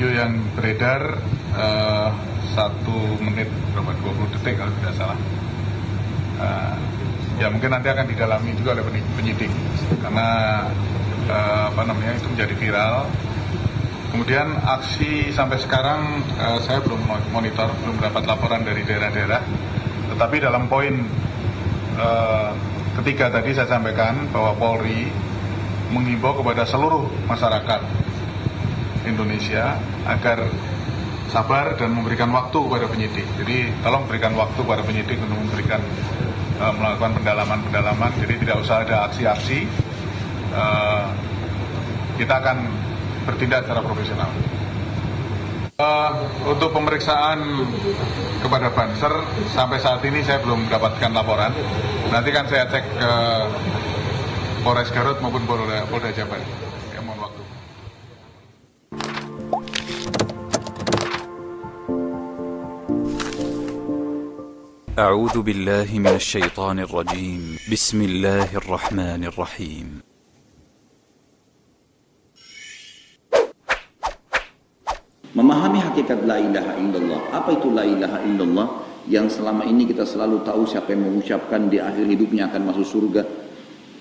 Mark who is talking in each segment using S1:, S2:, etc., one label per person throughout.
S1: video yang beredar 1 menit berapa 20 detik kalau tidak salah. Ya mungkin nanti akan didalami juga oleh penyidik karena itu menjadi viral. Kemudian aksi sampai sekarang saya belum monitor, belum dapat laporan dari daerah-daerah. Tetapi dalam poin ketiga tadi saya sampaikan bahwa Polri menghimbau kepada seluruh masyarakat Indonesia agar sabar dan memberikan waktu kepada penyidik. Jadi tolong berikan waktu kepada penyidik untuk melakukan pendalaman. Jadi tidak usah ada aksi-aksi. Kita akan bertindak secara profesional. Untuk pemeriksaan kepada Banser sampai saat ini saya belum mendapatkan laporan. Nanti kan saya cek ke Polres Garut maupun Polda Jabar. Ya, mohon waktu.
S2: أعوذ بالله من الشيطان الرجيم بسم الله الرحمن الرحيم
S3: Memahami hakikat la ilaha illallah. Apa itu la ilaha illallah? Yang selama ini kita selalu tahu siapa yang mengucapkan di akhir hidupnya akan masuk surga.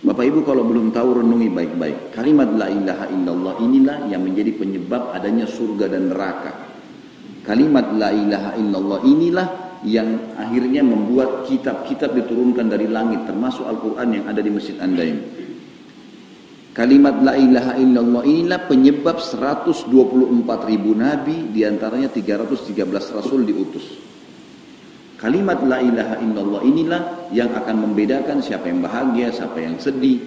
S3: Bapak Ibu kalau belum tahu renungi baik-baik. Kalimat la ilaha illallah inilah yang menjadi penyebab adanya surga dan neraka. Kalimat la ilaha illallah inilah yang akhirnya membuat kitab-kitab diturunkan dari langit, termasuk Al-Quran yang ada di masjid Anda ini. Kalimat la ilaha illallah inilah penyebab 124.000 nabi, diantaranya 313 rasul diutus. Kalimat la ilaha illallah inilah yang akan membedakan siapa yang bahagia, siapa yang sedih.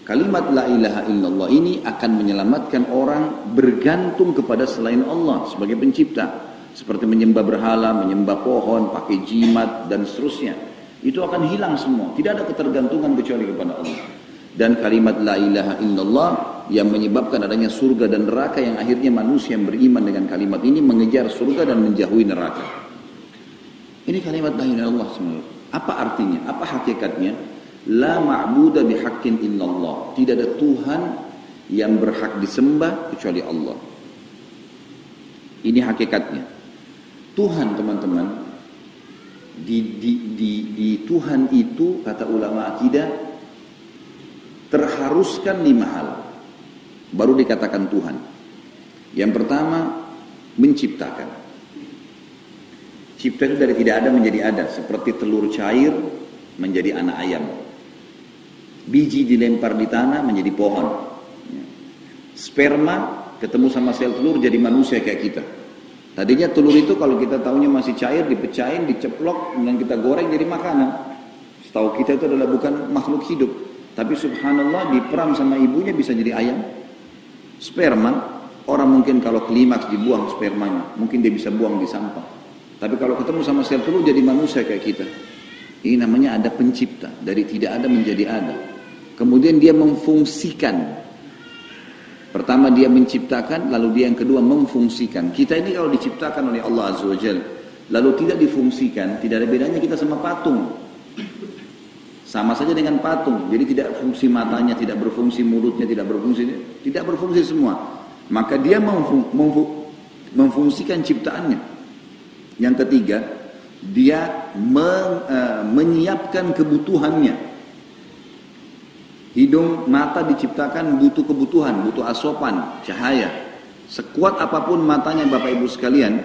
S3: Kalimat la ilaha illallah ini akan menyelamatkan orang bergantung kepada selain Allah sebagai pencipta. Seperti menyembah berhala, menyembah pohon, pakai jimat, dan seterusnya. Itu akan hilang semua. Tidak ada ketergantungan kecuali kepada Allah. Dan kalimat la ilaha illallah yang menyebabkan adanya surga dan neraka yang akhirnya manusia yang beriman dengan kalimat ini mengejar surga dan menjauhi neraka. Ini kalimat la ilaha illallah sebenarnya. Apa artinya? Apa hakikatnya? La ma'buda bihaqqin illallah. Tidak ada Tuhan yang berhak disembah kecuali Allah. Ini hakikatnya. Tuhan teman-teman, di Tuhan itu kata ulama akidah terharuskan 5 hal baru dikatakan Tuhan. Yang pertama menciptakan. Cipta itu dari tidak ada menjadi ada, seperti telur cair menjadi anak ayam, biji dilempar di tanah menjadi pohon, sperma ketemu sama sel telur jadi manusia kayak kita. Tadinya telur itu kalau kita tahunya masih cair, dipecahin, diceplok, dan kita goreng jadi makanan. Setahu kita itu adalah bukan makhluk hidup. Tapi subhanallah diperam sama ibunya bisa jadi ayam. Sperma, orang mungkin kalau klimaks dibuang spermanya, mungkin dia bisa buang di sampah. Tapi kalau ketemu sama sel telur jadi manusia kayak kita. Ini namanya ada pencipta, dari tidak ada menjadi ada. Kemudian dia memfungsikan. Pertama dia menciptakan, lalu dia yang kedua memfungsikan. Kita ini kalau diciptakan oleh Allah Azza wa Jalla, lalu tidak difungsikan, tidak ada bedanya kita sama patung. Sama saja dengan patung. Jadi tidak fungsi matanya, tidak berfungsi mulutnya, tidak berfungsi semua. Maka dia memfungsikan ciptaannya. Yang ketiga, dia menyiapkan kebutuhannya. Hidung, mata diciptakan butuh kebutuhan, butuh asupan, cahaya. Sekuat apapun matanya Bapak Ibu sekalian,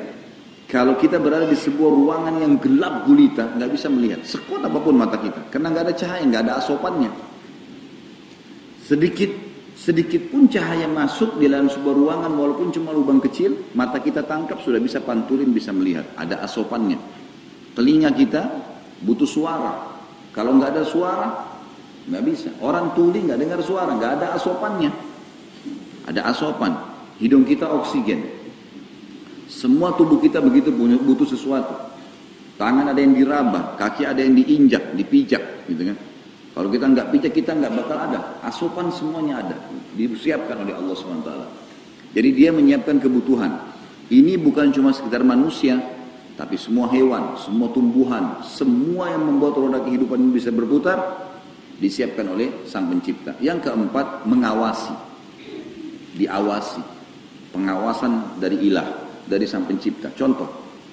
S3: kalau kita berada di sebuah ruangan yang gelap gulita, nggak bisa melihat. Sekuat apapun mata kita, karena nggak ada cahaya, nggak ada asupannya. Sedikit pun cahaya masuk di dalam sebuah ruangan, walaupun cuma lubang kecil, mata kita tangkap sudah bisa pantulin, bisa melihat. Ada asupannya. Telinga kita butuh suara. Kalau nggak ada suara, nggak bisa. Orang tuli nggak dengar suara, nggak ada asupannya. Ada asupan. Hidung kita oksigen. Semua tubuh kita begitu butuh sesuatu. Tangan ada yang diraba, kaki ada yang diinjak, dipijak, gitu kan. Kalau kita nggak pijak, kita nggak bakal ada. Asupan semuanya ada, disiapkan oleh Allah SWT. Jadi dia menyiapkan kebutuhan. Ini bukan cuma sekedar manusia, tapi semua hewan, semua tumbuhan, semua yang membuat roda kehidupan ini bisa berputar, disiapkan oleh Sang Pencipta. Yang keempat, mengawasi, diawasi. pengawasan dari ilah, dari sang pencipta. Contoh,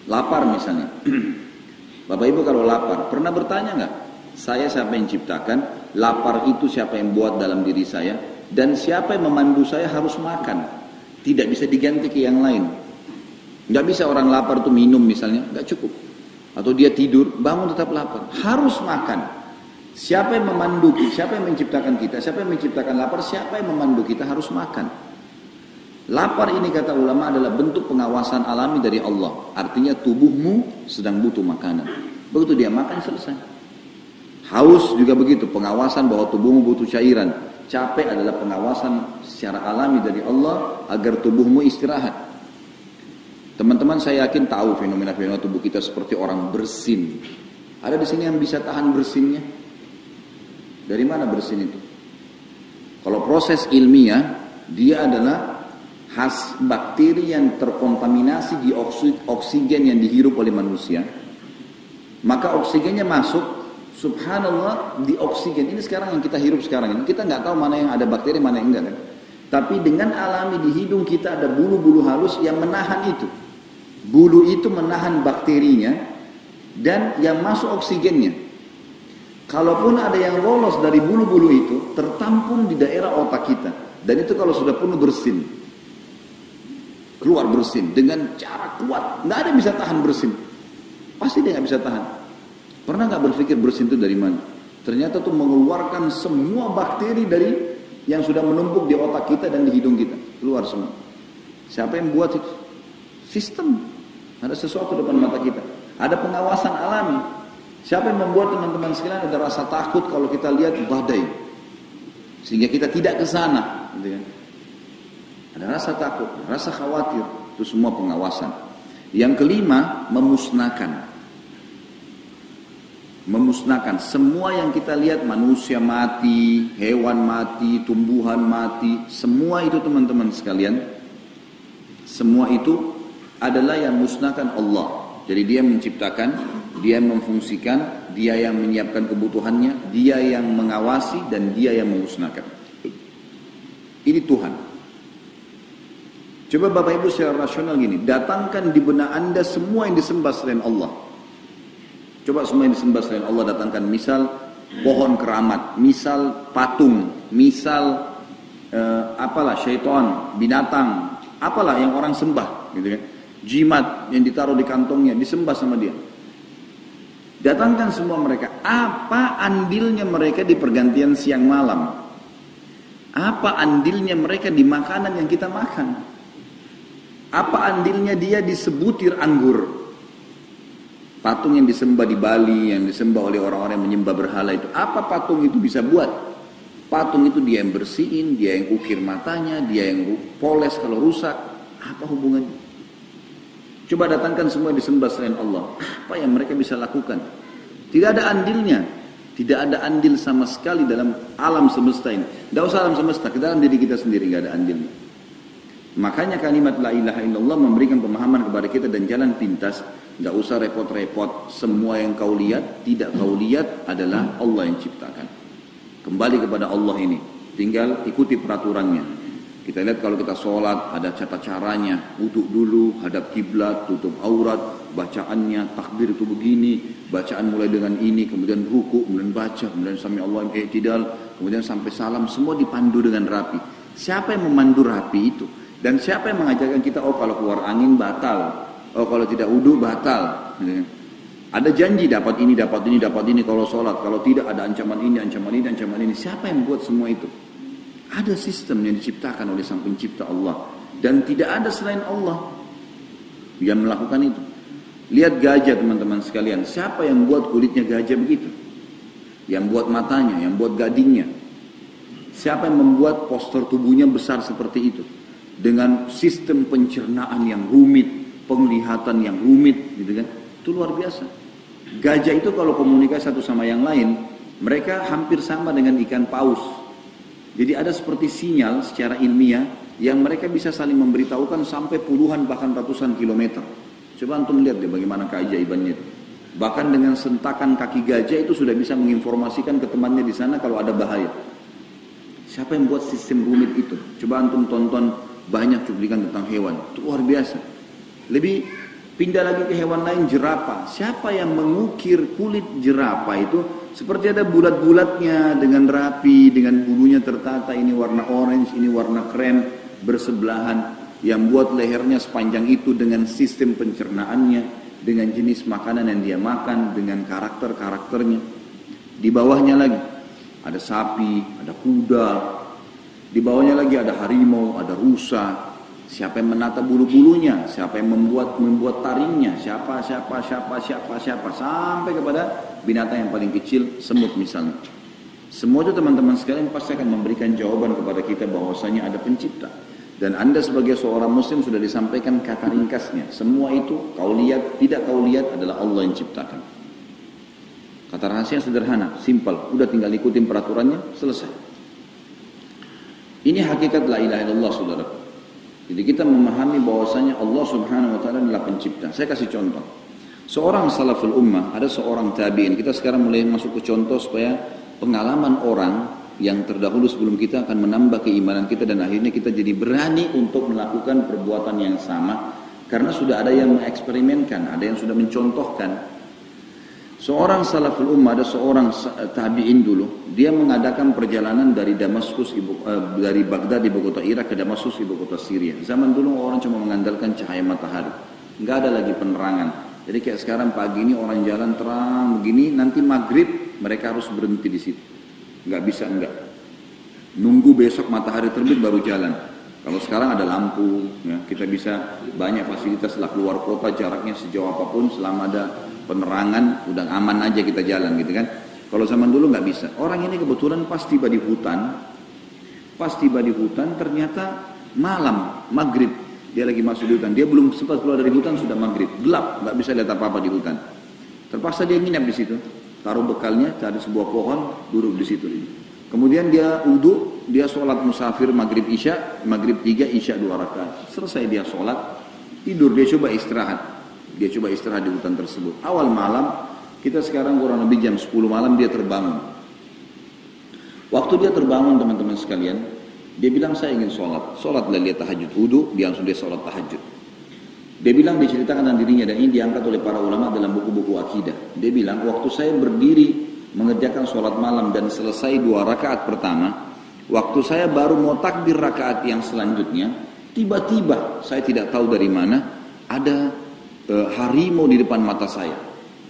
S3: lapar misalnya. Bapak Ibu kalau lapar, pernah bertanya nggak? Saya siapa yang ciptakan? Lapar itu siapa yang buat dalam diri saya? Dan siapa yang memandu saya harus makan? Tidak bisa diganti ke yang lain. Nggak bisa orang lapar itu minum misalnya, nggak cukup. Atau dia tidur, bangun tetap lapar. Harus makan. Siapa yang memandu kita? Siapa yang menciptakan kita? Siapa yang menciptakan lapar? Siapa yang memandu kita? Harus makan. Lapar ini kata ulama adalah bentuk pengawasan alami dari Allah. Artinya tubuhmu sedang butuh makanan. Begitu dia makan selesai. Haus juga begitu, pengawasan bahwa tubuhmu butuh cairan. Capek adalah pengawasan secara alami dari Allah agar tubuhmu istirahat. Teman-teman saya yakin tahu fenomena-fenomena tubuh kita seperti orang bersin. Ada di sini yang bisa tahan bersinnya? Dari mana bersin itu? Kalau proses ilmiah, dia adalah bakteri yang terkontaminasi di oksigen yang dihirup oleh manusia. Maka oksigennya masuk, subhanallah, di oksigen. Ini sekarang yang kita hirup sekarang ini. Kita nggak tahu mana yang ada bakteri, mana yang enggak kan? Tapi dengan alami di hidung kita ada bulu-bulu halus yang menahan itu. Bulu itu menahan bakterinya dan yang masuk oksigennya. Kalaupun ada yang lolos dari bulu-bulu itu, tertampung di daerah otak kita. Dan itu kalau sudah penuh bersin. Keluar bersin dengan cara kuat. Nggak ada yang bisa tahan bersin. Pasti dia nggak bisa tahan. Pernah nggak berpikir bersin itu dari mana? Ternyata itu mengeluarkan semua bakteri dari yang sudah menumpuk di otak kita dan di hidung kita. Keluar semua. Siapa yang buat itu? Sistem. Ada sesuatu depan mata kita. Ada pengawasan alami. Siapa yang membuat teman-teman sekalian ada rasa takut kalau kita lihat badai. Sehingga kita tidak ke sana. Gitu kan? Ada rasa takut, rasa khawatir. Itu semua pengawasan. Yang kelima, memusnahkan. Memusnahkan. Semua yang kita lihat, manusia mati, hewan mati, tumbuhan mati. Semua itu teman-teman sekalian. Semua itu adalah yang musnahkan Allah. Jadi dia menciptakan, dia memfungsikan, dia yang menyiapkan kebutuhannya, dia yang mengawasi, dan dia yang memusnahkan. Ini Tuhan. Coba Bapak Ibu secara rasional gini, datangkan di benak Anda semua yang disembah selain Allah. Coba semua yang disembah selain Allah datangkan. Misal pohon keramat, misal patung, misal apalah syaitan, binatang, apalah yang orang sembah, gitu kan? Jimat yang ditaruh di kantongnya, disembah sama dia. Datangkan semua mereka. Apa andilnya mereka di pergantian siang malam? Apa andilnya mereka di makanan yang kita makan? Apa andilnya dia di sebutir anggur? Patung yang disembah di Bali, yang disembah oleh orang-orang yang menyembah berhala itu. Apa patung itu bisa buat? Patung itu dia yang bersihin, dia yang ukir matanya, dia yang poles kalau rusak. Apa hubungannya? Coba datangkan semua yang disembah selain Allah. Apa yang mereka bisa lakukan? Tidak ada andilnya. Tidak ada andil sama sekali dalam alam semesta ini. Tidak usah alam semesta, kita dalam diri kita sendiri tidak ada andilnya. Makanya kalimat la ilaha illallah memberikan pemahaman kepada kita dan jalan pintas. Tidak usah repot-repot. Semua yang kau lihat, tidak kau lihat adalah Allah yang ciptakan. Kembali kepada Allah ini. Tinggal ikuti peraturannya. Kita lihat kalau kita sholat ada tata caranya, wudhu dulu, hadap kiblat, tutup aurat, bacaannya, takbir itu begini, bacaan mulai dengan ini, kemudian ruku, kemudian baca, kemudian sami Allah i'tidal, kemudian sampai salam, semua dipandu dengan rapi. Siapa yang memandu rapi itu? Dan siapa yang mengajarkan kita, oh kalau keluar angin batal, oh kalau tidak wudhu batal. Ada janji dapat ini, dapat ini, dapat ini kalau sholat, kalau tidak ada ancaman ini, ancaman ini, ancaman ini. Siapa yang buat semua itu? Ada sistem yang diciptakan oleh sang pencipta Allah. Dan tidak ada selain Allah yang melakukan itu. Lihat gajah teman-teman sekalian. Siapa yang buat kulitnya gajah begitu? Yang buat matanya, yang buat gadingnya. Siapa yang membuat postur tubuhnya besar seperti itu? Dengan sistem pencernaan yang rumit, penglihatan yang rumit, gitu kan? Itu luar biasa. Gajah itu kalau komunikasi satu sama yang lain, mereka hampir sama dengan ikan paus. Jadi ada seperti sinyal secara ilmiah yang mereka bisa saling memberitahukan sampai puluhan bahkan ratusan kilometer. Coba antum lihat deh bagaimana keajaibannya itu. Bahkan dengan sentakan kaki gajah itu sudah bisa menginformasikan ke temannya di sana kalau ada bahaya. Siapa yang buat sistem rumit itu? Coba antum tonton banyak cuplikan tentang hewan. Itu luar biasa. Lebih pindah lagi ke hewan lain, jerapah. Siapa yang mengukir kulit jerapah itu seperti ada bulat-bulatnya dengan rapi, dengan bulunya tertata, ini warna orange, ini warna krem, bersebelahan, yang buat lehernya sepanjang itu dengan sistem pencernaannya, dengan jenis makanan yang dia makan, dengan karakter-karakternya. Di bawahnya lagi ada sapi, ada kuda, di bawahnya lagi ada harimau, ada rusa. Siapa yang menata bulu-bulunya, siapa yang membuat taringnya, siapa, sampai kepada binatang yang paling kecil, semut misalnya. Semua itu teman-teman sekalian pasti akan memberikan jawaban kepada kita bahwasanya ada pencipta. Dan Anda sebagai seorang muslim sudah disampaikan kata ringkasnya. Semua itu kau lihat, tidak kau lihat adalah Allah yang ciptakan. Kata rahasia sederhana, simpel, udah tinggal ikutin peraturannya, selesai. Ini hakikat la ilaha illallah, saudara. Jadi kita memahami bahwasanya Allah subhanahu wa ta'ala adalah pencipta. Saya kasih contoh. Seorang salaful ummah, ada seorang tabi'in. Kita sekarang mulai masuk ke contoh supaya pengalaman orang yang terdahulu sebelum kita akan menambah keimanan kita dan akhirnya kita jadi berani untuk melakukan perbuatan yang sama. Karena sudah ada yang mengeksperimenkan, ada yang sudah mencontohkan. Seorang salaful ummah, ada seorang tabi'in dulu, dia mengadakan perjalanan dari Damaskus, dari Baghdad ibu kota Irak ke Damaskus ibu kota Syria. Zaman dulu orang cuma mengandalkan cahaya matahari, nggak ada lagi penerangan. Jadi kayak sekarang pagi ini orang jalan terang begini, nanti maghrib mereka harus berhenti di situ, nggak bisa nunggu besok matahari terbit baru jalan. Kalau sekarang ada lampu, ya, kita bisa banyak fasilitas lah, keluar kota jaraknya sejauh apapun selama ada penerangan udah aman aja kita jalan gitu kan. Kalau zaman dulu nggak bisa. Orang ini kebetulan pas tiba di hutan ternyata malam maghrib dia lagi masuk di hutan. Dia belum sempat keluar dari hutan sudah maghrib, gelap, nggak bisa lihat apa-apa di hutan. Terpaksa dia nginap di situ, taruh bekalnya, cari sebuah pohon, duduk di situ. Kemudian dia wudu, dia sholat musafir maghrib 3, isya 2 rakaat. Selesai dia sholat, tidur, dia coba istirahat. Dia coba istirahat di hutan tersebut. Awal malam, kita sekarang kurang lebih jam 10 malam dia terbangun. Waktu dia terbangun teman-teman sekalian, dia bilang saya ingin sholat. Sholatlah dia tahajud, wudu, dia langsung dia sholat tahajud. Dia bilang diceritakan tentang dirinya dan ini diangkat oleh para ulama dalam buku-buku akidah. Dia bilang waktu saya berdiri mengerjakan sholat malam dan selesai 2 rakaat pertama, waktu saya baru mau takbir rakaat yang selanjutnya, tiba-tiba saya tidak tahu dari mana ada harimau di depan mata saya.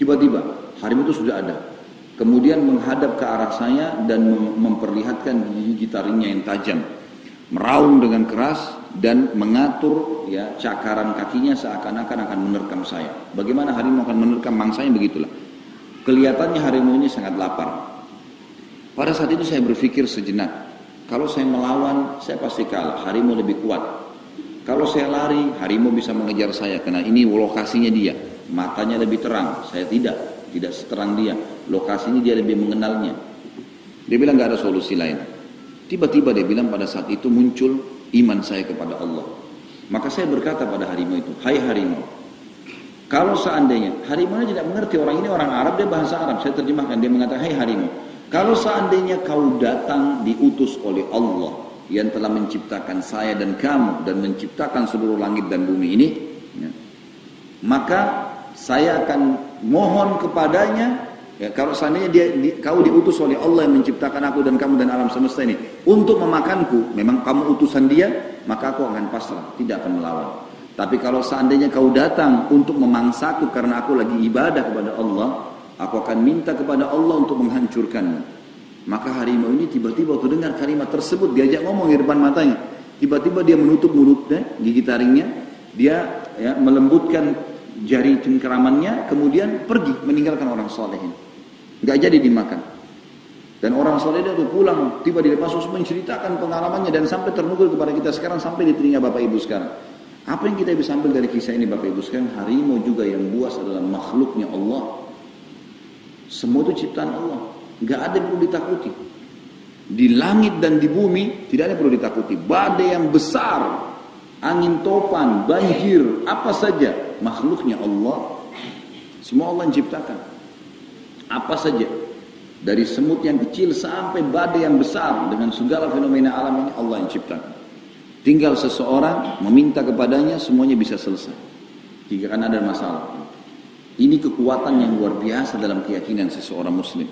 S3: Tiba-tiba harimau itu sudah ada. Kemudian menghadap ke arah saya dan memperlihatkan gigi taringnya yang tajam, meraung dengan keras dan mengatur ya cakaran kakinya seakan-akan akan menerkam saya. Bagaimana harimau akan menerkam mangsanya, begitulah. Kelihatannya harimau ini sangat lapar. Pada saat itu saya berpikir sejenak, kalau saya melawan saya pasti kalah, harimau lebih kuat. Kalau saya lari, harimau bisa mengejar saya karena ini lokasinya dia. Matanya lebih terang, saya tidak seterang dia. Lokasinya dia lebih mengenalnya. Dia bilang gak ada solusi lain. Tiba-tiba dia bilang pada saat itu muncul iman saya kepada Allah. Maka saya berkata pada harimau itu, hai harimau, kalau seandainya, harimau tidak mengerti, orang ini orang Arab, dia bahasa Arab, saya terjemahkan, dia mengatakan, hai harimau, kalau seandainya kau datang diutus oleh Allah yang telah menciptakan saya dan kamu dan menciptakan seluruh langit dan bumi ini, ya, maka saya akan mohon kepadanya, ya, kalau seandainya kau diutus oleh Allah yang menciptakan aku dan kamu dan alam semesta ini untuk memakanku, memang kamu utusan dia, maka aku akan pasrah, tidak akan melawan. Tapi kalau seandainya kau datang untuk memangsaku karena aku lagi ibadah kepada Allah, aku akan minta kepada Allah untuk menghancurkanmu. Maka harimau ini tiba-tiba waktu dengar kalimat tersebut, diajak ngomong di depan matanya, tiba-tiba dia menutup mulutnya, gigi taringnya, dia ya, melembutkan jari cengkeramannya, kemudian pergi meninggalkan orang soleh ini. Gak jadi dimakan. Dan orang soleh itu pulang, tiba di Damaskus menceritakan pengalamannya dan sampai ternukil kepada kita sekarang, sampai di telinga Bapak Ibu sekarang. Apa yang kita bisa ambil dari kisah ini Bapak Ibu sekarang? Harimau juga yang buas adalah makhluknya Allah. Semua itu ciptaan Allah. Gak ada yang perlu ditakuti. Di langit dan di bumi tidak ada yang perlu ditakuti. Badai yang besar, angin topan, banjir, apa saja makhluknya Allah. Semua Allah yang ciptakan. Apa saja, dari semut yang kecil sampai badai yang besar dengan segala fenomena alam ini Allah yang ciptakan. Tinggal seseorang meminta kepadanya, semuanya bisa selesai. Jika kan ada masalah. Ini kekuatan yang luar biasa dalam keyakinan seseorang muslim.